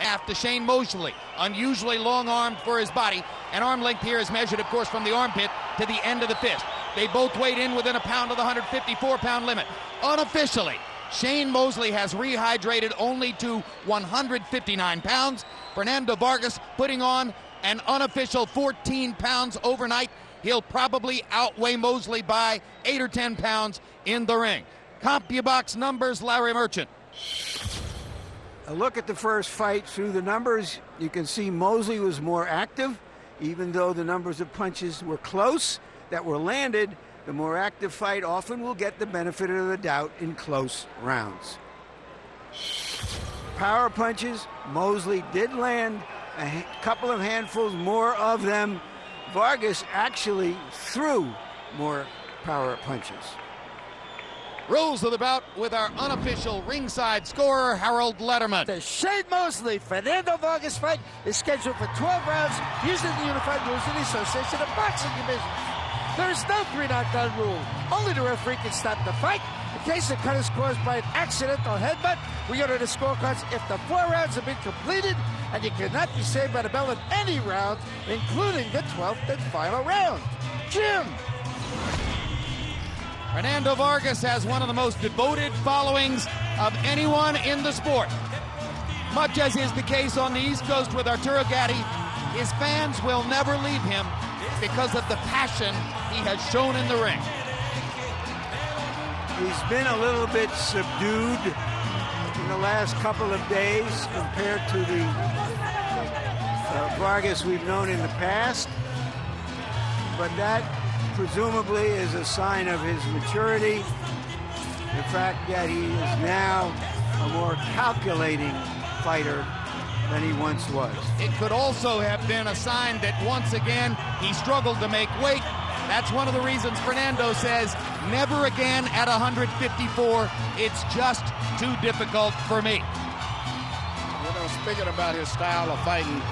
half to Shane Mosley. Unusually long armed for his body. And arm length here is measured, of course, from the armpit to the end of the fist. They both weighed in within a pound of the 154-pound limit. Unofficially, Shane Mosley has rehydrated only to 159 pounds. Fernando Vargas putting on an unofficial 14 pounds overnight. He'll probably outweigh Mosley by 8 or 10 pounds in the ring. CompuBox numbers, Larry Merchant. A look at the first fight through the numbers. You can see Mosley was more active, even though the numbers of punches were close that were landed. The more active fight often will get the benefit of the doubt in close rounds. Power punches, Mosley did land a couple of handfuls more of them. Vargas actually threw more power punches. Rules of the bout with our unofficial ringside scorer, Harold Letterman. The Shane Mosley Fernando Vargas fight is scheduled for 12 rounds using the Unified Rules of the Association of Boxing Divisions. There is no 3 knockdown rule. Only the referee can stop the fight. In case the cut is caused by an accidental headbutt, we go to the scorecards if the 4 rounds have been completed, and you cannot be saved by the bell in any round, including the 12th and final round. Jim! Fernando Vargas has one of the most devoted followings of anyone in the sport. Much as is the case on the East Coast with Arturo Gatti, his fans will never leave him because of the passion he has shown in the ring. He's been a little bit subdued in the last couple of days compared to the Vargas we've known in the past, but that presumably is a sign of his maturity, the fact that he is now a more calculating fighter than he once was. It could also have been a sign that once again he struggled to make weight. That's one of the reasons Fernando says, never again at 154. It's just too difficult for me. You know, speaking about his style of fighting,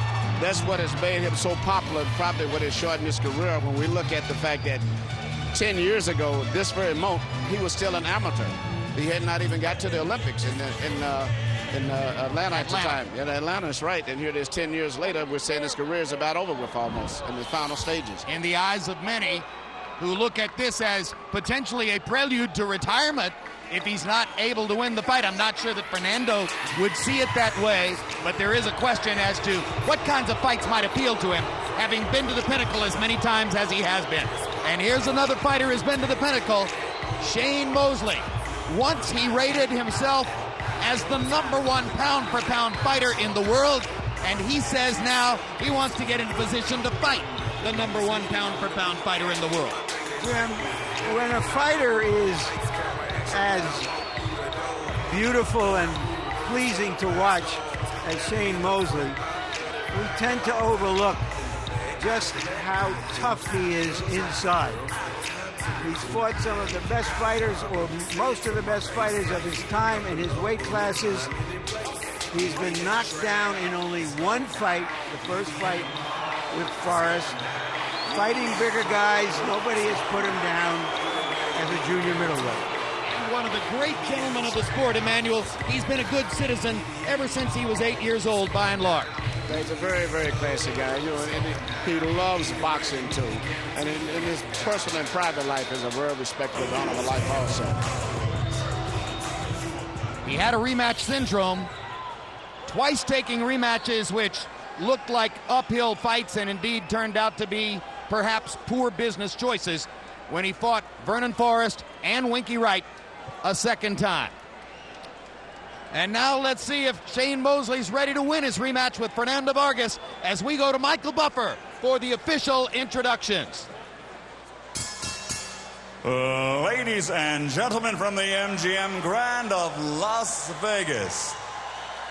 that's what has made him so popular, probably what has shortened his career. When we look at the fact that 10 years ago, this very moment, he was still an amateur. He had not even got to the Olympics in Atlanta at the time. In Atlanta, that's right. And here it is 10 years later, we're saying his career is about over with almost in the final stages. In the eyes of many who look at this as potentially a prelude to retirement, if he's not able to win the fight. I'm not sure that Fernando would see it that way, but there is a question as to what kinds of fights might appeal to him, having been to the pinnacle as many times as he has been. And here's another fighter who's been to the pinnacle, Shane Mosley. Once he rated himself as the #1 pound-for-pound fighter in the world, and he says now he wants to get into position to fight the #1 pound-for-pound fighter in the world. Jim, when a fighter is as beautiful and pleasing to watch as Shane Mosley, we tend to overlook just how tough he is inside. He's fought some of the best fighters, or most of the best fighters of his time in his weight classes. He's been knocked down in only one fight, the first fight with Forrest. Fighting bigger guys, nobody has put him down as a junior middleweight. One of the great gentlemen of the sport, Emmanuel. He's been a good citizen ever since he was 8 years old, by and large. He's a very, very classy guy, you know, and he loves boxing too. And in his personal and private life is a very respectable, honorable life also. He had a rematch syndrome, twice taking rematches which looked like uphill fights and indeed turned out to be perhaps poor business choices when he fought Vernon Forrest and Winky Wright a second time. And now let's see if Shane Mosley's ready to win his rematch with Fernando Vargas as we go to Michael Buffer for the official introductions. Ladies and gentlemen from the MGM Grand of Las Vegas,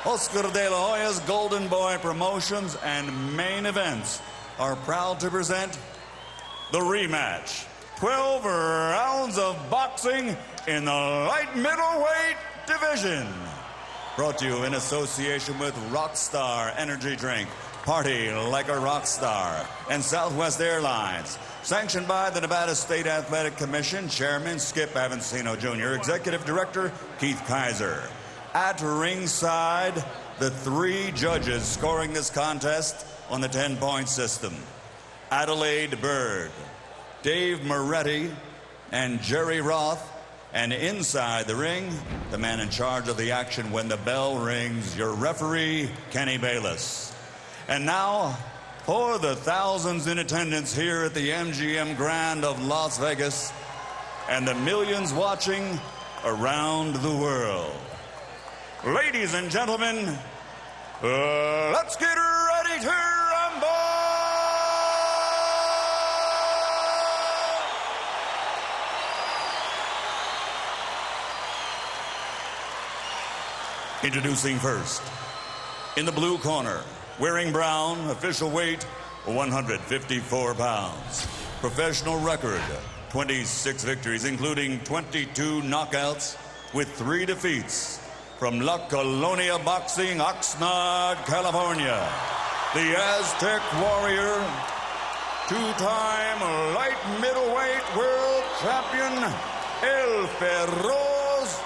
Oscar de la Hoya's Golden Boy Promotions and Main Events are proud to present the rematch. 12 rounds of boxing in the light middleweight division. Brought to you in association with Rockstar Energy Drink. Party like a rock star. And Southwest Airlines. Sanctioned by the Nevada State Athletic Commission, Chairman Skip Avancino Jr., Executive Director Keith Kaiser. At ringside, the 3 judges scoring this contest on the 10-point system: Adelaide Bird, Dave Moretti, and Jerry Roth. And inside the ring, the man in charge of the action when the bell rings, your referee, Kenny Bayless. And now, for the thousands in attendance here at the MGM Grand of Las Vegas and the millions watching around the world. Ladies and gentlemen, let's get ready to rumble! Introducing first, in the blue corner, wearing brown, official weight 154 pounds. Professional record 26 victories, including 22 knockouts with 3 defeats. From La Colonia Boxing, Oxnard, California, the Aztec Warrior, 2-time light middleweight world champion, El Feroz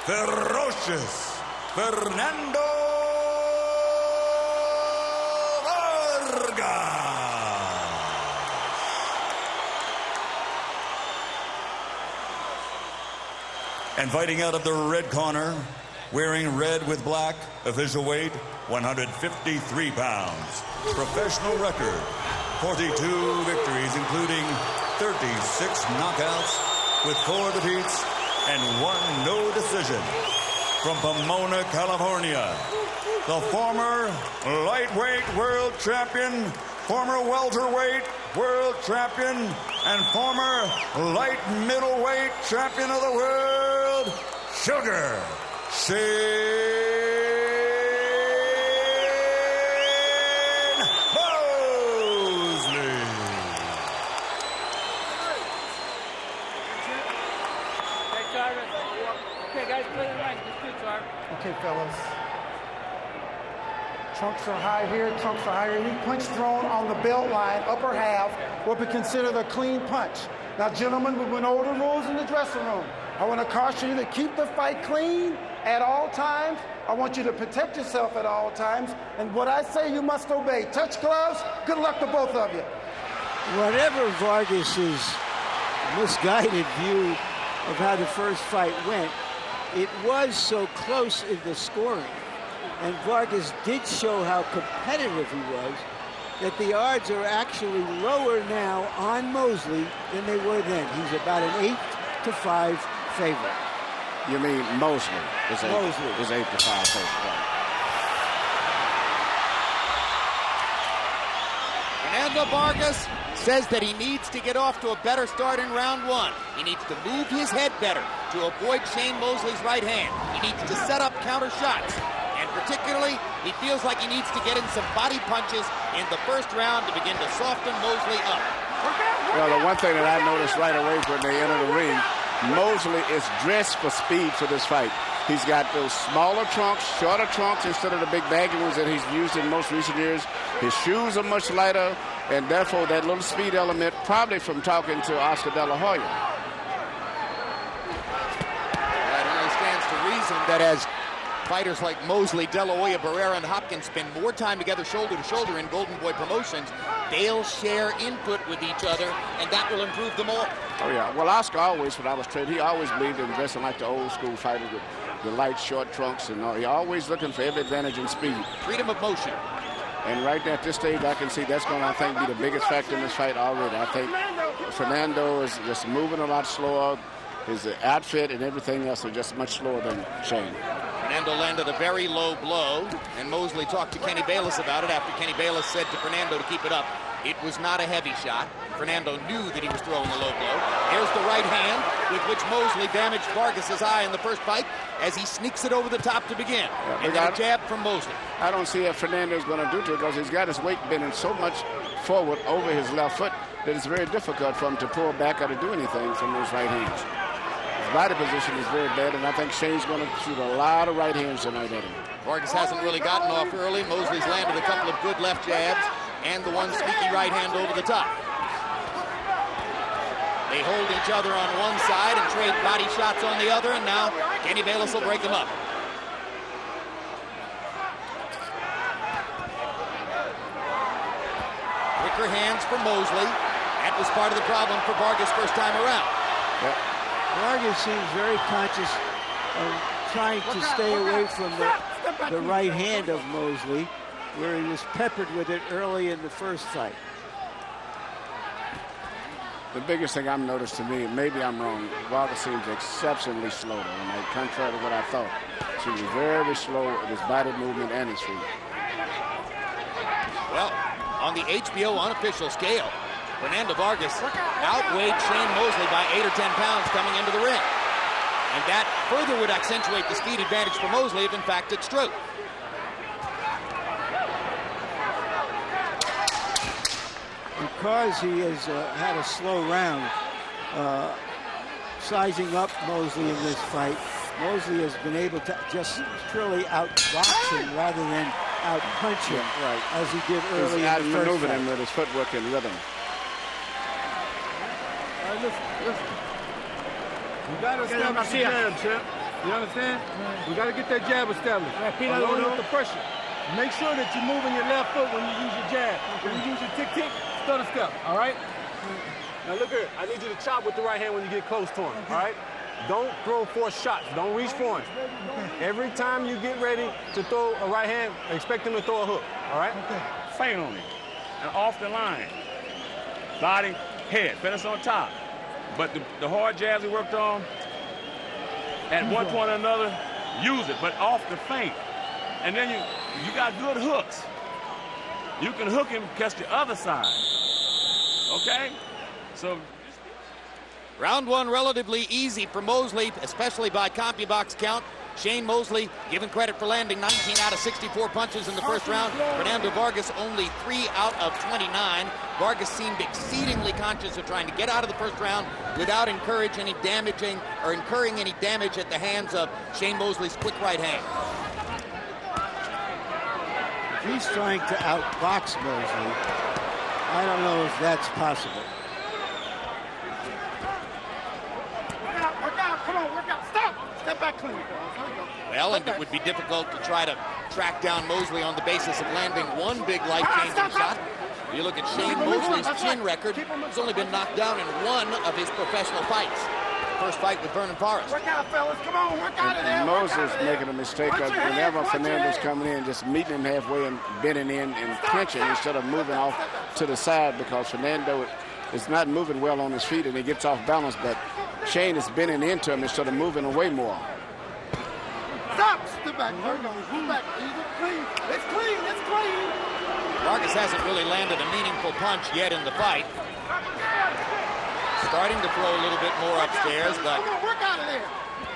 Ferocious Fernando Vargas. And fighting out of the red corner, wearing red with black, official weight 153 pounds. Professional record 42 victories, including 36 knockouts with 4 defeats and 1 no decision. From Pomona, California, the former lightweight world champion, former welterweight world champion, and former light middleweight champion of the world, Sugar Shane Mosley. Okay, guys, play the line. Just good, Jarvis. Okay, fellas. Trunks are high here, trunks are high here. Any punch thrown on the belt line, upper half, will be considered a clean punch. Now, gentlemen, we went over the rules in the dressing room. I want to caution you to keep the fight clean at all times. I want you to protect yourself at all times. And what I say, you must obey. Touch gloves. Good luck to both of you. Whatever Vargas's misguided view of how the first fight went, it was so close in the scoring, and Vargas did show how competitive he was, that the odds are actually lower now on Mosley than they were then. He's about an 8-5 favorite. You mean Mosley is 8 to 5 favorite. Fernando Vargas says that he needs to get off to a better start in round 1. He needs to move his head better to avoid Shane Mosley's right hand. He needs to set up counter shots. And particularly, he feels like he needs to get in some body punches in the first round to begin to soften Mosley up. Well, the one thing that I noticed right away when they enter the ring, Mosley is dressed for speed for this fight. He's got those smaller trunks, shorter trunks instead of the big baggy ones that he's used in most recent years. His shoes are much lighter, and therefore that little speed element, probably from talking to Oscar De La Hoya. That only stands to reason that as fighters like Mosley, De La Hoya, Barrera, and Hopkins spend more time together shoulder to shoulder in Golden Boy Promotions, they'll share input with each other, and that will improve them all. Oh, yeah. Well, Oscar always, when I was trained, he always believed in dressing like the old school fighters with the light, short trunks, and all. He always looking for every advantage in speed. Freedom of motion. And right at this stage, I can see that's going to, I think, be the biggest factor in this fight already. I think Fernando is just moving a lot slower. His outfit and everything else are just much slower than Shane. Fernando landed a very low blow, and Mosley talked to Kenny Bayless about it after Kenny Bayless said to Fernando to keep it up. It was not a heavy shot. Fernando knew that he was throwing a low blow. Here's the right hand with which Mosley damaged Vargas's eye in the first fight as he sneaks it over the top to begin. Yeah, and then a jab from Mosley. I don't see what Fernando's going to do to it because he's got his weight bending so much forward over his left foot that it's very difficult for him to pull back or to do anything from those right hands. His body position is very bad, and I think Shane's going to shoot a lot of right hands tonight at him. Vargas hasn't really gotten off early. Mosley's landed a couple of good left jabs and the one sneaky right hand over the top. They hold each other on one side and trade body shots on the other, and now Kenny Bayless will break them up. Quicker hands for Mosley. That was part of the problem for Vargas first time around. Yep. Vargas seems very conscious of trying to stay away from the right hand of Mosley, where he was peppered with it early in the first fight. The biggest thing I've noticed to me, maybe I'm wrong, Vargas seems exceptionally slow tonight, contrary to what I thought. Seems very slow with his body movement and his feet. Well, on the HBO unofficial scale, Fernando Vargas outweighed Shane Mosley by 8 or 10 pounds coming into the ring. And that further would accentuate the speed advantage for Mosley if in fact it's true. Because he has had a slow round, sizing up Mosley in this fight, Mosley has been able to just purely outbox him rather than outpunch him, right, as he did early in the first fight. Outmaneuvered him with his footwork and rhythm. All right, listen. You got to establish the jab, champ. You understand? We got to get that jab established. Along with the pressure. Make sure that you're moving your left foot when you use your jab. When you use your tick-tick, stutter step, all right? Now look here, I need you to chop with the right hand when you get close to him, all right? Don't throw forced shots, don't reach for him. Every time you get ready to throw a right hand, expect him to throw a hook, all right? Feint on him, and off the line. Body, head, finish on top. But the hard jabs he worked on, at one point or another, use it, but off the feint. And then you got good hooks. You can hook him, catch the other side. Okay? So round one relatively easy for Mosley, especially by CompuBox count. Shane Mosley given credit for landing 19 out of 64 punches in the first round. Fernando Vargas only 3 out of 29. Vargas seemed exceedingly conscious of trying to get out of the first round without incurring any damage at the hands of Shane Mosley's quick right hand. He's trying to outbox Mosley. I don't know if that's possible. Work out, come on, work out, stop! Step back clean. Well, and it would be difficult to try to track down Mosley on the basis of landing one big life-changing shot. You look at Shane Mosley's chin record, he's only been knocked down in one of his professional fights. First fight with Vernon Forrest. Work out, fellas, come on, work out of there. And Mosley's making a mistake of whenever Fernando's coming in, just meeting him halfway and bending in and clinching instead of moving off to the side, because Fernando is not moving well on his feet and he gets off balance, but Shane is bending into him instead of moving away more. Stop! Step back. There we go. Move back. Clean. It's clean. It's clean. Vargas hasn't really landed a meaningful punch yet in the fight. Starting to throw a little bit more upstairs, but come on, work out of there.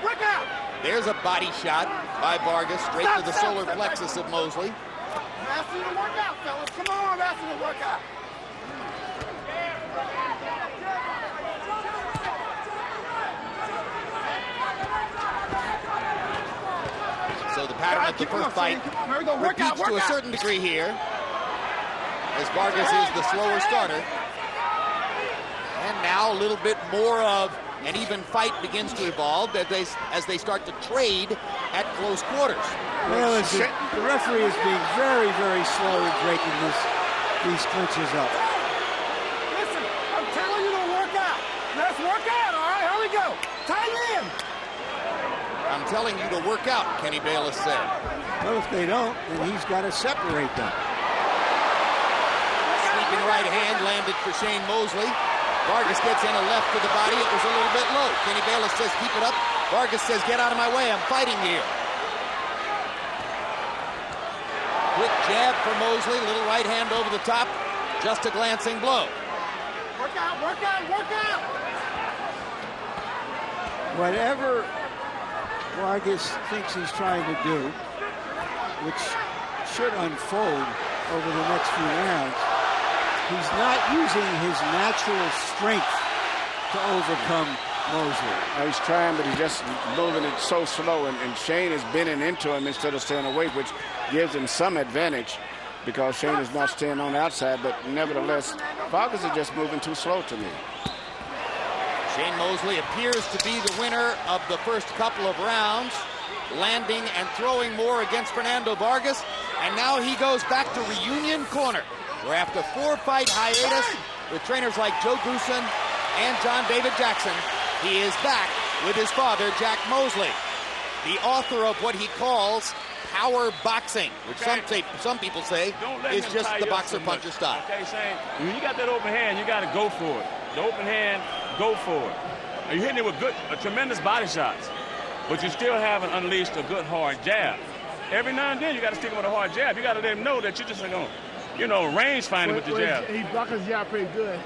Work out. There's a body shot by Vargas straight to the solar plexus of Mosley. I'm asking you to work out, fellas. Come on, I'm asking you to work out. So the pattern of the first fight repeats to a certain degree here, as Vargas is the slower starter. And now a little bit more of an even fight begins to evolve as they start to trade at close quarters. Well, the referee is being very, very slow in breaking these clinches up. Listen, I'm telling you to work out. Let's work out, all right? Here we go. Tie in. I'm telling you to work out, Kenny Bayless said. Well, if they don't, then he's got to separate them. Sweeping right hand landed for Shane Mosley. Vargas gets in a left to the body. It was a little bit low. Kenny Bayless says, keep it up. Vargas says, get out of my way. I'm fighting here. Quick jab for Mosley. Little right hand over the top. Just a glancing blow. Work out, work out, work out. Whatever Vargas thinks he's trying to do, which should unfold over the next few rounds, he's not using his natural strength to overcome Mosley. He's trying, but he's just moving it so slow, and Shane is bending into him instead of staying away, which gives him some advantage because Shane is not staying on the outside, but nevertheless, Vargas is just moving too slow to me. Shane Mosley appears to be the winner of the first couple of rounds, landing and throwing more against Fernando Vargas, and now he goes back to reunion corner where after 4-fight hiatus with trainers like Joe Goosen and John David Jackson, he is back with his father, Jack Mosley, the author of what he calls power boxing, which some people say is just the boxer-puncher style. Okay, saying when you got that open hand, you got to go for it. The open hand, go for it. You're hitting it with tremendous body shots, but you still haven't unleashed a good hard jab. Every now and then, you got to stick him with a hard jab. You got to let him know that you're just going to, range finding with the jab. He blocks his jab pretty good.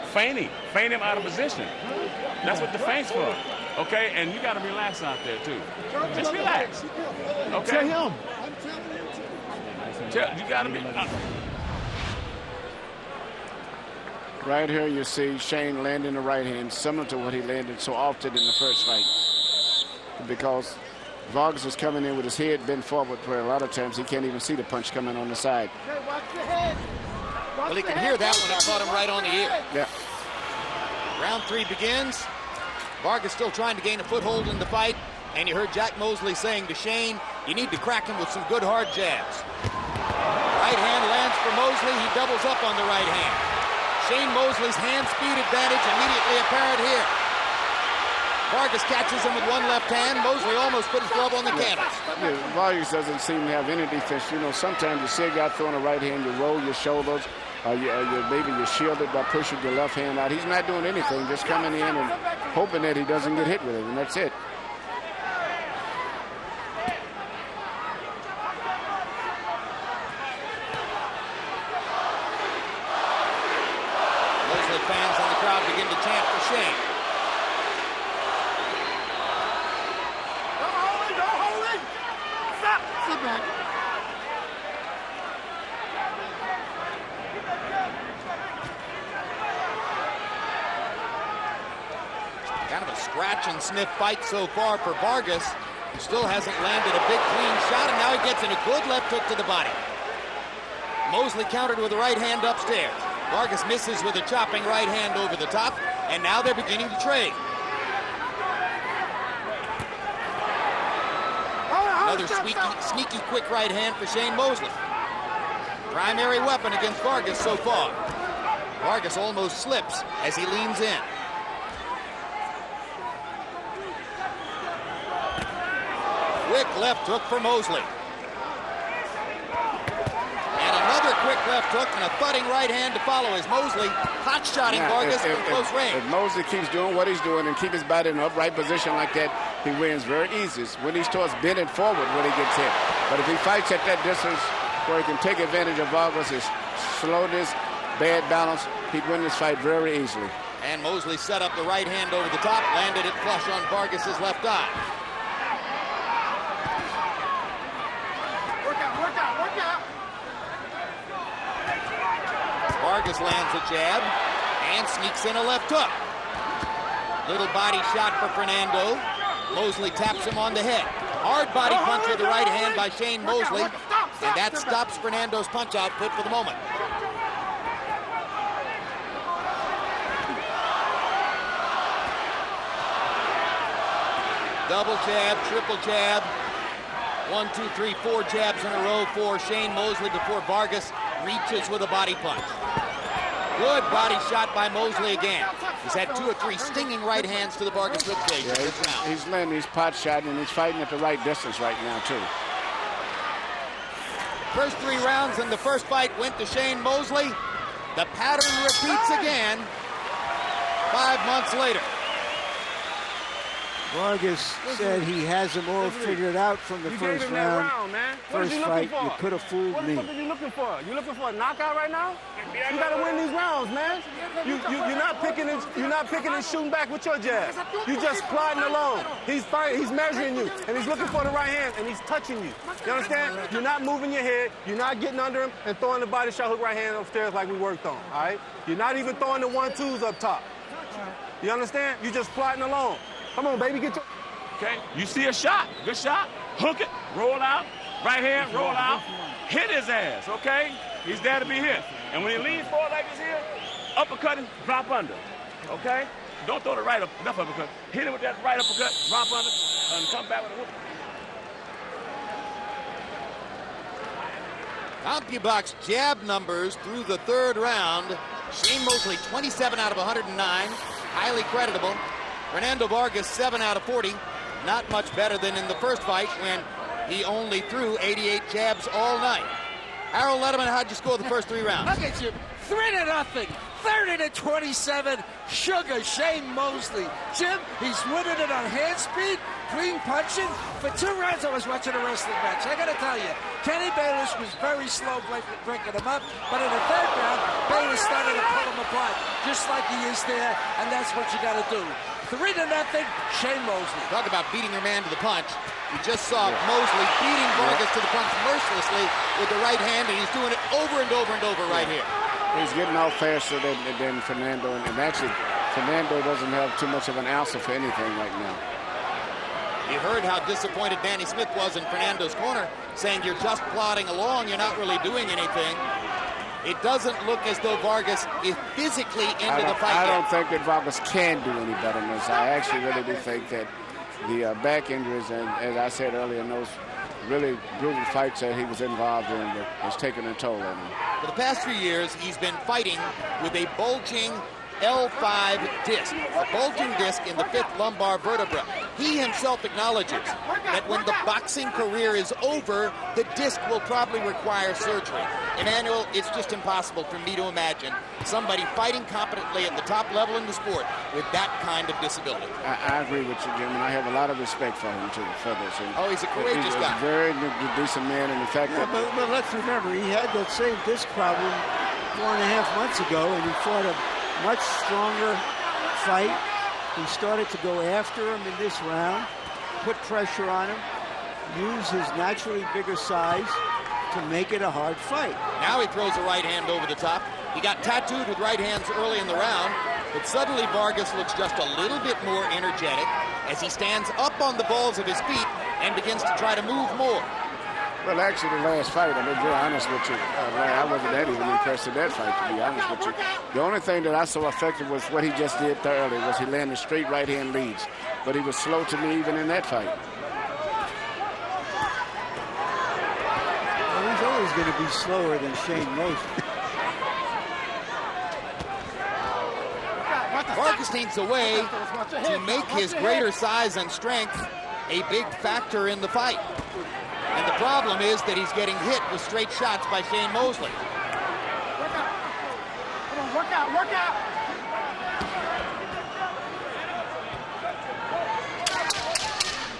Feint him out of position. That's what the feint's for. Okay, and you got to relax out there too. Just relax. Okay. Tell him. You got to be. Right here you see Shane landing the right hand, similar to what he landed so often in the first fight. Because Vargas is coming in with his head bent forward, where a lot of times he can't even see the punch coming on the side. Hey, watch the head. Well, he can hear that when it caught him right on the ear. Yeah. Round 3 begins. Vargas still trying to gain a foothold in the fight. And you heard Jack Mosley saying to Shane, you need to crack him with some good hard jabs. Right hand lands for Mosley. He doubles up on the right hand. Shane Mosley's hand speed advantage immediately apparent here. Vargas catches him with one left hand. Mosley almost put his glove on the canvas. Yeah, Vargas doesn't seem to have any defense. Sometimes you see a guy throwing a right hand, you roll your shoulders, maybe you're shielded by pushing your left hand out. He's not doing anything, just coming in and hoping that he doesn't get hit with it, and that's it. Mosley fans in the crowd begin to chant for Shane. Kind of a scratch and sniff fight so far for Vargas. He still hasn't landed a big clean shot, and now he gets in a good left hook to the body. Mosley countered with a right hand upstairs. Vargas misses with a chopping right hand over the top, and now they're beginning to trade. Another sneaky quick right hand for Shane Mosley. Primary weapon against Vargas so far. Vargas almost slips as he leans in. Quick left hook for Mosley. And another quick left hook and a thudding right hand to follow as Mosley hot-shotting Vargas from close range. If Mosley keeps doing what he's doing and keep his body in an upright position like that, he wins very easy. When he starts bending forward when he gets hit. But if he fights at that distance where he can take advantage of Vargas' slowness, bad balance, he'd win this fight very easily. And Mosley set up the right hand over the top, landed it flush on Vargas' left eye. Vargas lands a jab and sneaks in a left hook. Little body shot for Fernando. Mosley taps him on the head. Hard body punch with the right hand by Shane Mosley, and that stops Fernando's punch output for the moment. Double jab, triple jab. 1, 2, 3, 4 jabs in a row for Shane Mosley before Vargas reaches with a body punch. Good body shot by Mosley again. He's had 2 or 3 stinging right hands to the Vargas ribcage. Yeah, he's landing his pot shot, and he's fighting at the right distance right now, too. First 3 rounds in the first fight went to Shane Mosley. The pattern repeats again 5 months later. Vargas said he has them all figured out from the first round. First fight, you could have fooled me. What are you looking for? You looking for a knockout right now? You got to win these rounds, man. You're not picking and shooting back with your jab. You just plodding along. He's fighting, he's measuring you, and he's looking for the right hand, and he's touching you. You understand? You're not moving your head. You're not getting under him and throwing the body shot hook right hand upstairs like we worked on. All right? You're not even throwing the 1-2s up top. You understand? You're just plodding along. Come on, baby, get your... Okay, you see a shot, good shot, hook it, roll out, right hand, roll out, hit his ass, okay? He's there to be hit. And when he leans forward like this here, uppercut him, drop under, okay? Don't throw the right left uppercut. Hit him with that right uppercut, drop under, and come back with a hook. CompuBox jab numbers through the third round. Shane Mosley, 27 out of 109, highly creditable. Fernando Vargas, 7 out of 40, not much better than in the first fight when he only threw 88 jabs all night. Harold Letterman, how'd you score the first 3 rounds? Look at you, 3-0, 30-27. Sugar Shane Mosley. Jim, he's winning it on hand speed, clean punching. For 2 rounds, I was watching a wrestling match. I gotta tell you, Kenny Bayless was very slow breaking him up, but in the third round, Bayless started to pull him apart, just like he is there, and that's what you gotta do. 3-0, Shane Mosley. Talk about beating your man to the punch. You just saw Mosley beating Vargas to the punch mercilessly with the right hand, and he's doing it over and over and over right here. He's getting out faster than Fernando, and actually, Fernando doesn't have too much of an answer for anything right now. You heard how disappointed Danny Smith was in Fernando's corner, saying you're just plodding along, you're not really doing anything. It doesn't look as though Vargas is physically into the fight I yet. don't think that Vargas can do any better than this. I actually really do think that the back injuries, and as I said earlier, in those really brutal fights that he was involved in, has taken a toll on him. For the past few years, he's been fighting with a bulging L5 disc, a bulging disc in the 5th lumbar vertebra. He himself acknowledges that when the boxing career is over, the disc will probably require surgery. Emmanuel, it's just impossible for me to imagine somebody fighting competently at the top level in the sport with that kind of disability. I agree with you, Jim, and I have a lot of respect for him, too, for this. And he's a courageous guy. He's a very decent man, and the fact that... But let's remember, he had that same disc problem 4.5 months ago, and he fought a much stronger fight. He started to go after him in this round, put pressure on him, use his naturally bigger size to make it a hard fight. Now he throws a right hand over the top. He got tattooed with right hands early in the round, but suddenly Vargas looks just a little bit more energetic as he stands up on the balls of his feet and begins to try to move more. Well, actually, the last fight, I mean, to be honest with you, I wasn't that even impressed with that fight, to be honest with you. The only thing that I saw effective was what he just did thoroughly, was he landed straight right-hand leads. But he was slow to me even in that fight. Well, he's always going to be slower than Shane Mosley. Vargas needs a way to make his greater size and strength a big factor in the fight. And the problem is that he's getting hit with straight shots by Shane Mosley. Work out. Come on, work out, work out.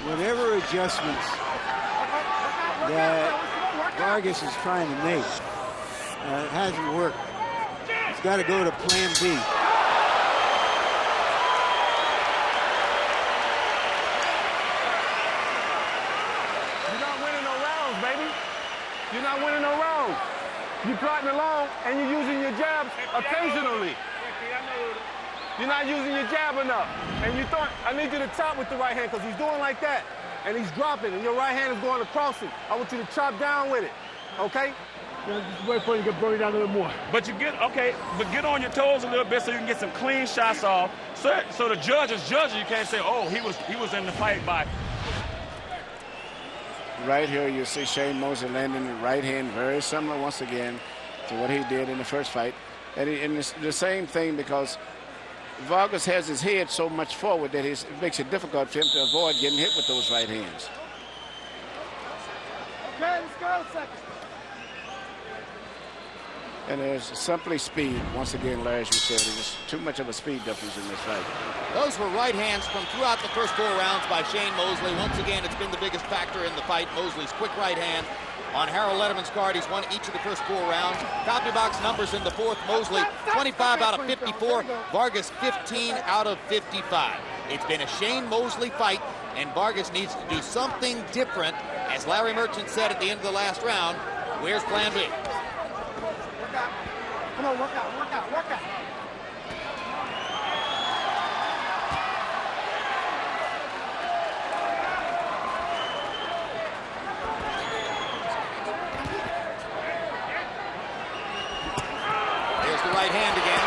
Whatever adjustments that Vargas is trying to make, it hasn't worked. He's got to go to plan B. You're not winning no rounds. You're plotting along and you're using your jabs occasionally. You're not using your jab enough. And you thought, I need you to chop with the right hand because he's doing like that. And he's dropping and your right hand is going across it. I want you to chop down with it, okay? Just wait for you to get buried down a little more. But you get, okay, but get on your toes a little bit so you can get some clean shots off. So the judge is judging. You can't say, oh, he was in the fight by... Right here, you see Shane Mosley landing the right hand, very similar once again to what he did in the first fight. And it's the same thing because Vargas has his head so much forward that it makes it difficult for him to avoid getting hit with those right hands. Okay, let's go. Second. And there's simply speed. Once again, Larry, as you said, it was too much of a speed difference in this fight. Those were right hands from throughout the first 4 rounds by Shane Mosley. Once again, it's been the biggest factor in the fight. Mosley's quick right hand. On Harold Letterman's card, he's won each of the first 4 rounds. CompuBox numbers in the 4th. Mosley, 25 out of 54. Vargas, 15 out of 55. It's been a Shane Mosley fight, and Vargas needs to do something different. As Larry Merchant said at the end of the last round, where's plan B? Come on, work out, work out, work out. There's the right hand again.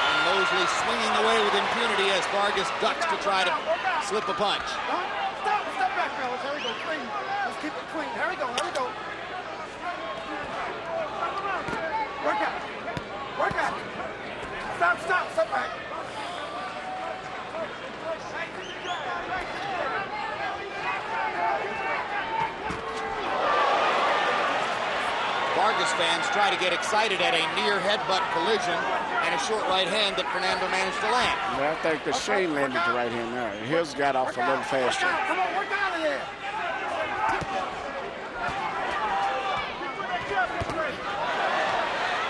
And Mosley swinging away with impunity as Vargas ducks to try to slip a punch. Step back, fellas. There we go, clean. Let's keep it clean. There we go, there we go. stop, step back. Vargas fans try to get excited at a near headbutt collision and a short right hand that Fernando managed to land. Well, I think that Shane landed the right hand there. His got off a little faster. Come on, work out of here.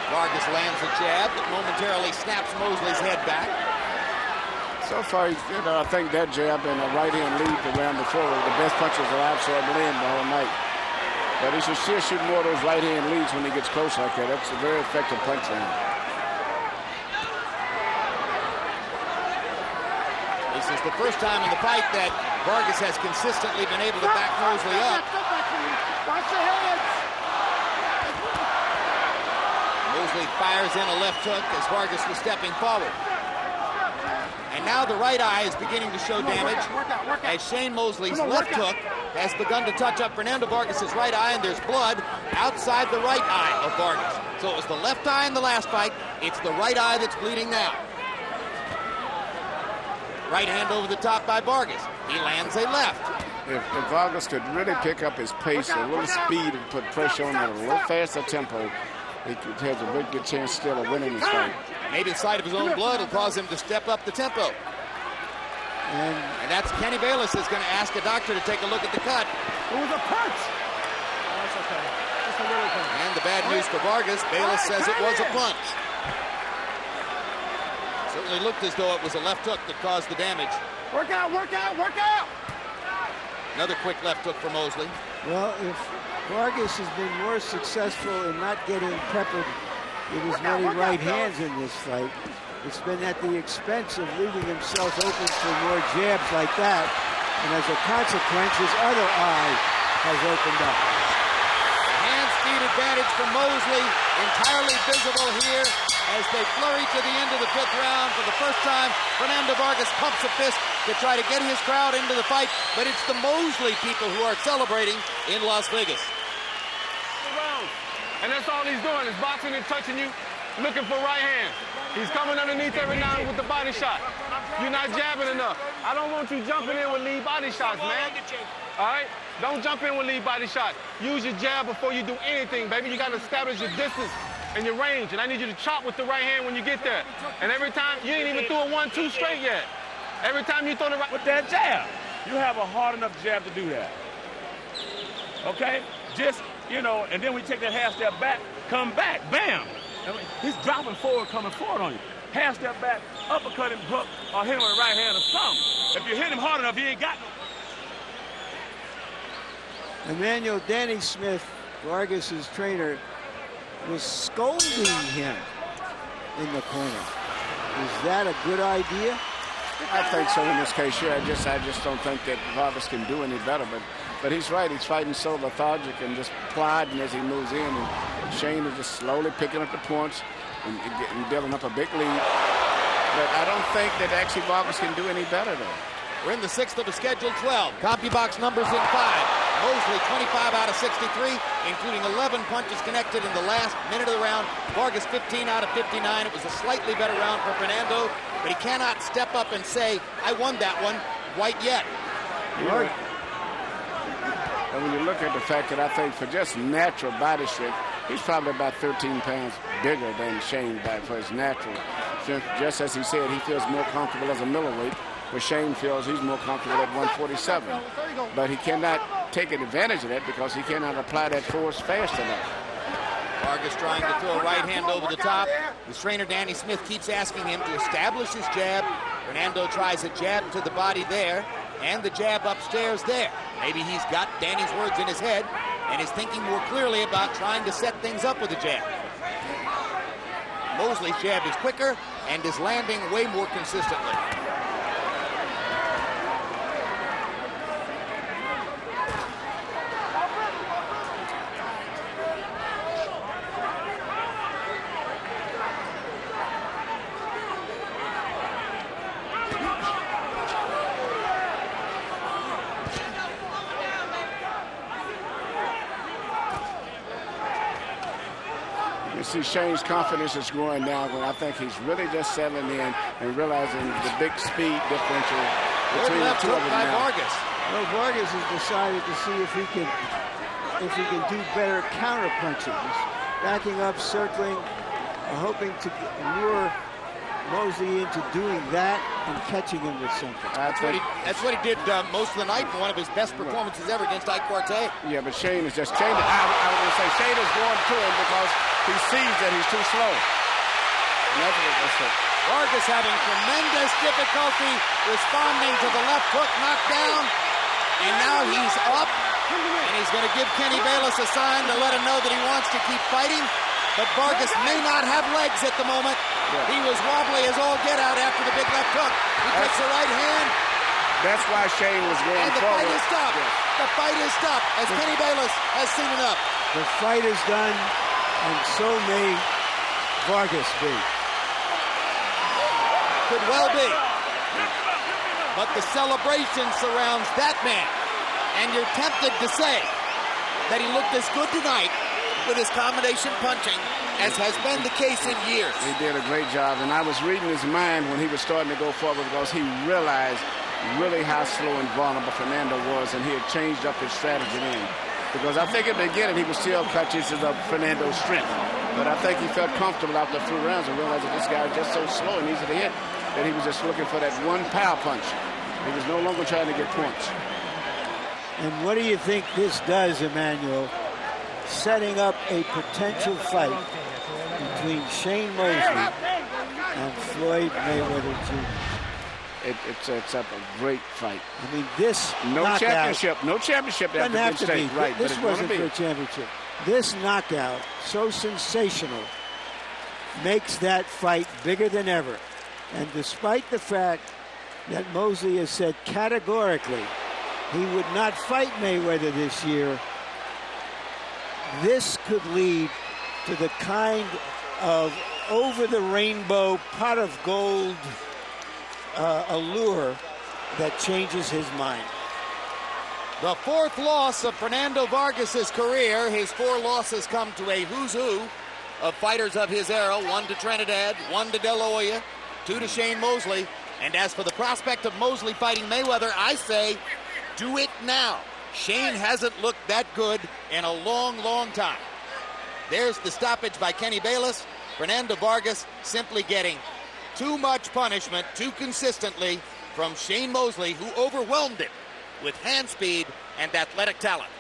Vargas lands a jab that momentarily snaps Mosley's head back. So far, I think that jab and a right hand lead around before were the best punches that I've saw him land the whole night. But he should still shoot more of those right hand leads when he gets close like that. That's a very effective punch for him. This is the first time in the fight that Vargas has consistently been able to back Mosley up. Watch your hands. Mosley fires in a left hook as Vargas was stepping forward. And now the right eye is beginning to show damage as Shane Mosley's left hook has begun to touch up Fernando Vargas' right eye, and there's blood outside the right eye of Vargas. So it was the left eye in the last fight. It's the right eye that's bleeding now. Right hand over the top by Vargas. He lands a left. If Vargas could really pick up his pace, a little speed, and put pressure on at a little faster tempo, he has a very good chance still of winning this fight. Maybe the sight of his own blood will cause him to step up the tempo. And that's Kenny Bayless is going to ask a doctor to take a look at the cut. It was a punch. That's okay. Just a little punch. And the bad news for Vargas, Bayless says it was a punch. Certainly looked as though it was a left hook that caused the damage. Work out, work out, work out. Another quick left hook for Mosley. Well, if Vargas has been more successful in not getting peppered with as many right hands in this fight, it's been at the expense of leaving himself open for more jabs like that. And as a consequence, his other eye has opened up. Hand speed advantage for Mosley, entirely visible here as they flurry to the end of the fifth round. For the first time, Fernando Vargas pumps a fist to try to get his crowd into the fight, but it's the Mosley people who are celebrating in Las Vegas. And that's all he's doing is boxing and touching you, looking for right hand. He's coming underneath every now and with the body shot. You're not jabbing enough. I don't want you jumping in with lead body shots, man. All right? Don't jump in with lead body shots. Use your jab before you do anything, baby. You got to establish your distance and your range, and I need you to chop with the right hand when you get there. And every time, you ain't even threw a 1-2 straight yet. Every time you throw the right... With that jab, you have a hard enough jab to do that. Okay? Just, and then we take that half step back, come back, bam. He's dropping forward, coming forward on you. Half step back, uppercut him, hook, or hit him with a right hand or something. If you hit him hard enough, he ain't got no... Emmanuel Danny Smith, Vargas's trainer, was scolding him in the corner. Is that a good idea? I think so in this case, yeah. I just don't think that Vargas can do any better. But he's right. He's fighting so lethargic and just plodding as he moves in. And Shane is just slowly picking up the points and building up a big lead. But I don't think that actually Vargas can do any better, though. We're in the sixth of a scheduled 12. CompuBox numbers in 5. Mosley 25 out of 63, including 11 punches connected in the last minute of the round. Vargas 15 out of 59. It was a slightly better round for Fernando, but he cannot step up and say, I won that one quite yet. Right. And when you look at the fact that I think for just natural body strength, he's probably about 13 pounds bigger than Shane for his natural strength. Just as he said, he feels more comfortable as a middleweight, where Shane feels he's more comfortable at 147. But he cannot take advantage of that because he cannot apply that force fast enough. Vargas trying to throw a right hand over the top. His trainer, Danny Smith, keeps asking him to establish his jab. Fernando tries a jab to the body there and the jab upstairs there. Maybe he's got Danny's words in his head and is thinking more clearly about trying to set things up with a jab. Mosley's jab is quicker and is landing way more consistently. You see Shane's confidence is growing now, and I think he's really just settling in and realizing the big speed differential between the two of them now. Vargas. Well, Vargas has decided to see if he can do better counter punches. Backing up, circling, hoping to lure Mosley into doing that and catching him with something. That's what he did most of the night. One of his best performances ever against Ike Quartet. Yeah, but Shane is just changing. I was going to say Shane is going to him because he sees that he's too slow. And that's it. Vargas having tremendous difficulty responding to the left hook knockdown. And now he's up. And he's going to give Kenny Bayless a sign to let him know that he wants to keep fighting. But Vargas may not have legs at the moment. Yeah. He was wobbly as all get out after the big left hook. He takes the right hand. That's why Shane was going and the forward. Fight is stopped. Yeah. The fight is stopped as Kenny Bayless has seen enough. The fight is done, and so may Vargas be. Could well be. But the celebration surrounds that man. And you're tempted to say that he looked as good tonight with his combination punching as has been the case in years. He did a great job, and I was reading his mind when he was starting to go forward because he realized really how slow and vulnerable Fernando was, and he had changed up his strategy then. Because I think in the beginning he was still conscious of Fernando's strength, but I think he felt comfortable after 3 rounds and realized that this guy is just so slow and easy to hit that he was just looking for that one power punch. He was no longer trying to get points. And what do you think this does, Emmanuel? Setting up a potential fight between Shane Mosley and Floyd Mayweather Jr. It sets up a great fight. I mean, this no championship doesn't have to be. Right, this wasn't for a championship. This knockout, so sensational, makes that fight bigger than ever. And despite the fact that Mosley has said categorically he would not fight Mayweather this year, this could lead to the kind of over-the-rainbow pot of gold allure that changes his mind. The 4th loss of Fernando Vargas' career. His 4 losses come to a who's who of fighters of his era. 1 to Trinidad, 1 to De La Hoya, 2 to Shane Mosley. And as for the prospect of Mosley fighting Mayweather, I say, do it now. Shane hasn't looked that good in a long, long time. There's the stoppage by Kenny Bayless. Fernando Vargas simply getting too much punishment too consistently from Shane Mosley, who overwhelmed him with hand speed and athletic talent.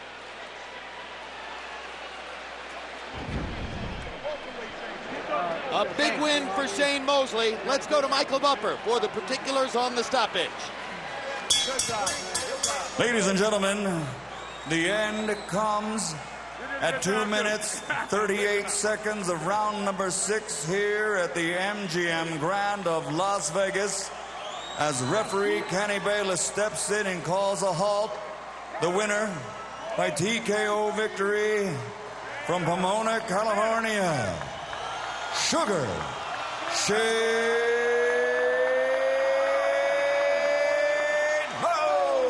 A big win for Shane Mosley. Let's go to Michael Buffer for the particulars on the stoppage. Ladies and gentlemen, the end comes at 2 minutes, 38 seconds of round number 6 here at the MGM Grand of Las Vegas. As referee Kenny Bayless steps in and calls a halt, the winner by TKO victory from Pomona, California, Sugar Shane Mosley.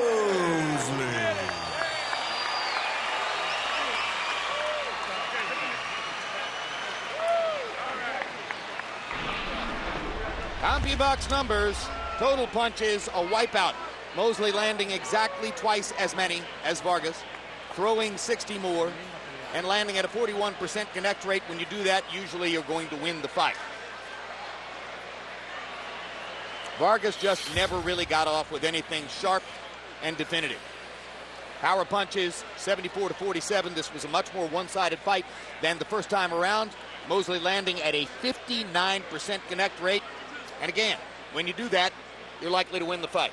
CompuBox numbers, total punches, a wipeout. Mosley landing exactly twice as many as Vargas, throwing 60 more, and landing at a 41% connect rate. When you do that, usually you're going to win the fight. Vargas just never really got off with anything sharp and definitive. Power punches, 74 to 47. This was a much more one-sided fight than the first time around. Mosley landing at a 59% connect rate. And again, when you do that, you're likely to win the fight.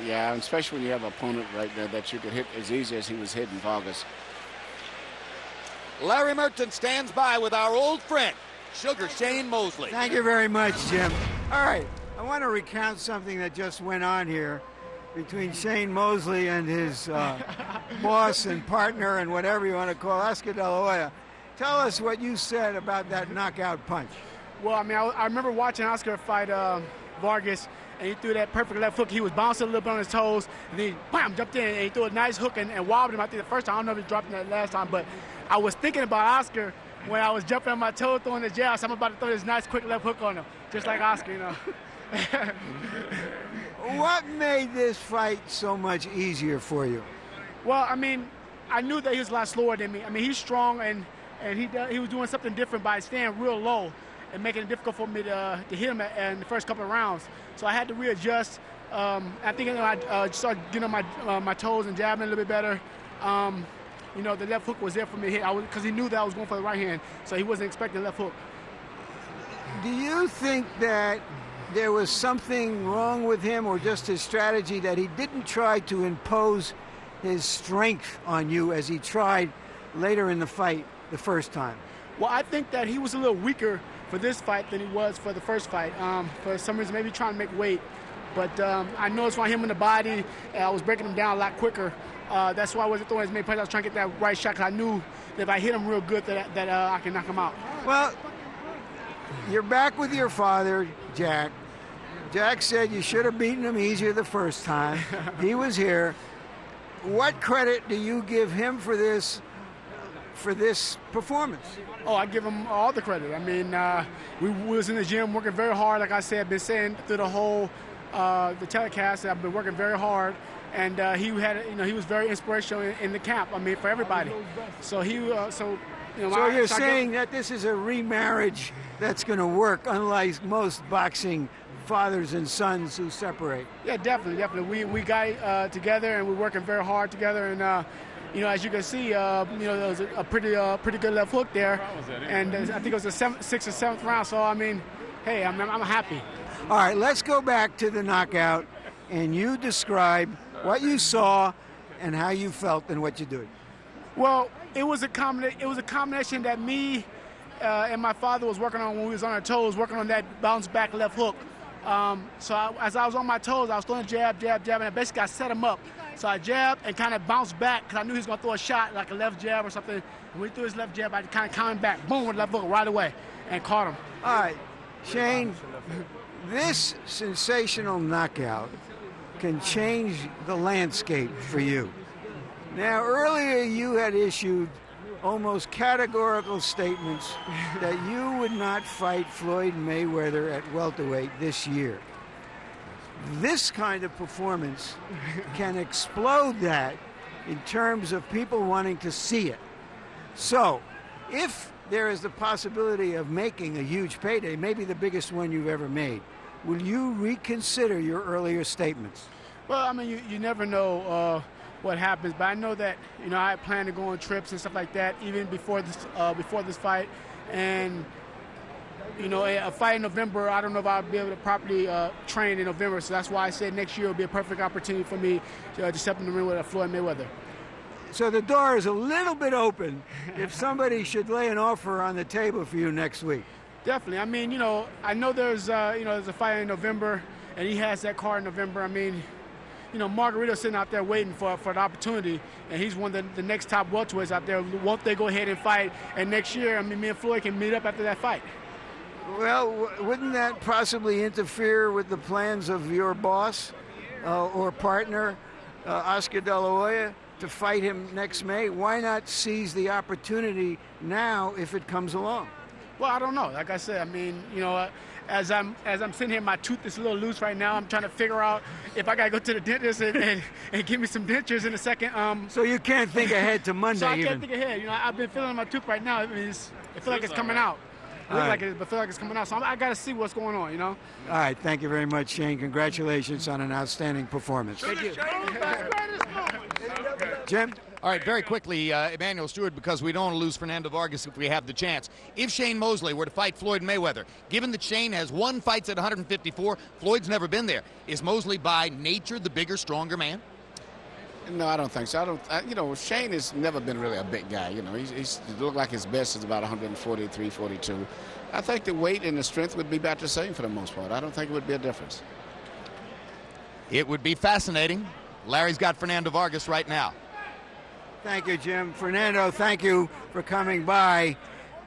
Yeah, especially when you have an opponent right there that you could hit as easy as he was hitting Vargas. Larry Merton stands by with our old friend, Sugar Shane Mosley. Thank you very much, Jim. All right, I want to recount something that just went on here between Shane Mosley and his boss and partner and whatever you want to call Oscar De La Hoya. Tell us what you said about that knockout punch. Well, I mean, I remember watching Oscar fight Vargas, and he threw that perfect left hook. He was bouncing a little bit on his toes, and then he bam, jumped in, and he threw a nice hook and wobbled him. I think the first time, I don't know if he dropped him that last time, but I was thinking about Oscar when I was jumping on my toe, throwing the jab, so I'm about to throw this nice, quick left hook on him, just like Oscar, you know. What made this fight so much easier for you? Well, I mean, I knew that he was a lot slower than me. I mean, he's strong, and he was doing something different by staying real low and making it difficult for me to hit him in the first couple of rounds. So I had to readjust. I think I started getting on my toes and jabbing a little bit better. You know, the left hook was there for me to hit because he knew that I was going for the right hand, so he wasn't expecting the left hook. Do you think that there was something wrong with him or just his strategy that he didn't try to impose his strength on you as he tried later in the fight the first time? Well, I think that he was a little weaker for this fight than he was for the first fight. For some reason, maybe trying to make weight. But I noticed when I hit him in the body, I was breaking him down a lot quicker. That's why I wasn't throwing as many punches. I was trying to get that right shot because I knew that if I hit him real good that I can knock him out. Well, you're back with your father, Jack. Jack said you should have beaten him easier the first time. He was here. What credit do you give him for this performance? Oh, I give him all the credit. I mean, we was in the gym working very hard. Like I said, I've been saying through the whole the telecast that I've been working very hard. And he was very inspirational in the camp. I mean, for everybody. So you're saying that this is a remarriage that's going to work, unlike most boxing fathers and sons who separate. Yeah, definitely. We got together and we're working very hard together. And as you can see, there was a pretty good left hook there. And I think it was the 6th or 7th round. So I mean, hey, I'm happy. All right, let's go back to the knockout, and you describe what you saw and how you felt and what you did. Well, it was a combination that me and my father was working on when we was on our toes, working on that bounce back left hook. As I was on my toes, I was throwing jab, and basically I set him up. So I jabbed and kind of bounced back because I knew he was going to throw a shot, like a left jab or something. When he threw his left jab, I kind of counted back, boom, with left hook right away, and caught him. All right, Shane, this sensational knockout can change the landscape for you. Now, earlier you had issued almost categorical statements that you would not fight Floyd Mayweather at welterweight this year. This kind of performance can explode that in terms of people wanting to see it. So, if there is the possibility of making a huge payday, maybe the biggest one you've ever made, will you reconsider your earlier statements? Well, I mean, you never know what happens, but I know that I plan to go on trips and stuff like that even before this fight, and a fight in November, I don't know if I'll be able to properly train in November, so that's why I said next year will be a perfect opportunity for me to step in the ring with Floyd Mayweather. So the door is a little bit open if somebody should lay an offer on the table for you next week. Definitely. I mean, I know there's a fight in November, and he has that card in November. I mean, Margarito's sitting out there waiting for the opportunity, and he's one of the next top welterweights out there. Won't they go ahead and fight? And next year, I mean, me and Floyd can meet up after that fight. Well, wouldn't that possibly interfere with the plans of your boss or partner, Oscar De La Hoya, to fight him next May? Why not seize the opportunity now if it comes along? Well, I don't know. Like I said, I mean, as I'm sitting here, my tooth is a little loose right now. I'm trying to figure out if I got to go to the dentist and give me some dentures in a second. So you can't think ahead to Monday. So I can't think ahead. I've been feeling my tooth right now. I mean, I feel like it's coming out. It looks like it, but I feel like it's coming out. So I got to see what's going on, All right. Thank you very much, Shane. Congratulations on an outstanding performance. Thank you. Jim? All right, very quickly, Emmanuel Stewart, because we don't want to lose Fernando Vargas if we have the chance. If Shane Mosley were to fight Floyd Mayweather, given that Shane has won fights at 154, Floyd's never been there, is Mosley by nature the bigger, stronger man? No, I don't think so. Shane has never been really a big guy. He's looked like his best is about 143, 42. I think the weight and the strength would be about the same for the most part. I don't think it would be a difference. It would be fascinating. Larry's got Fernando Vargas right now. Thank you, Jim. Fernando, thank you for coming by.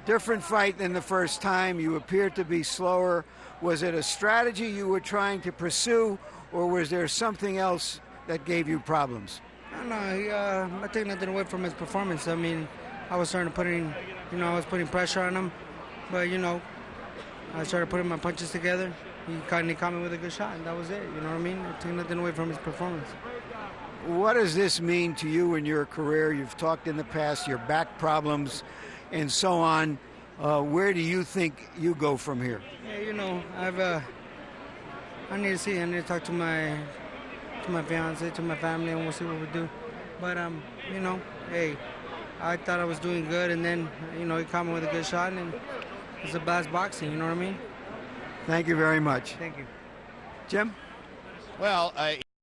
Different fight than the first time. You appeared to be slower. Was it a strategy you were trying to pursue, or was there something else that gave you problems? No, I take nothing away from his performance. I mean, I was starting to I was putting pressure on him. But, I started putting my punches together. He caught me with a good shot, and that was it. You know what I mean? It took nothing away from his performance. What does this mean to you in your career? You've talked in the past, your back problems and so on. Where do you think you go from here? Yeah, I need to see. I need to talk to my fiance, to my family, and we'll see what we do. But, hey, I thought I was doing good, and then, he caught me with a good shot, and it's a blast boxing, you know what I mean? Thank you very much. Thank you. Jim? Well,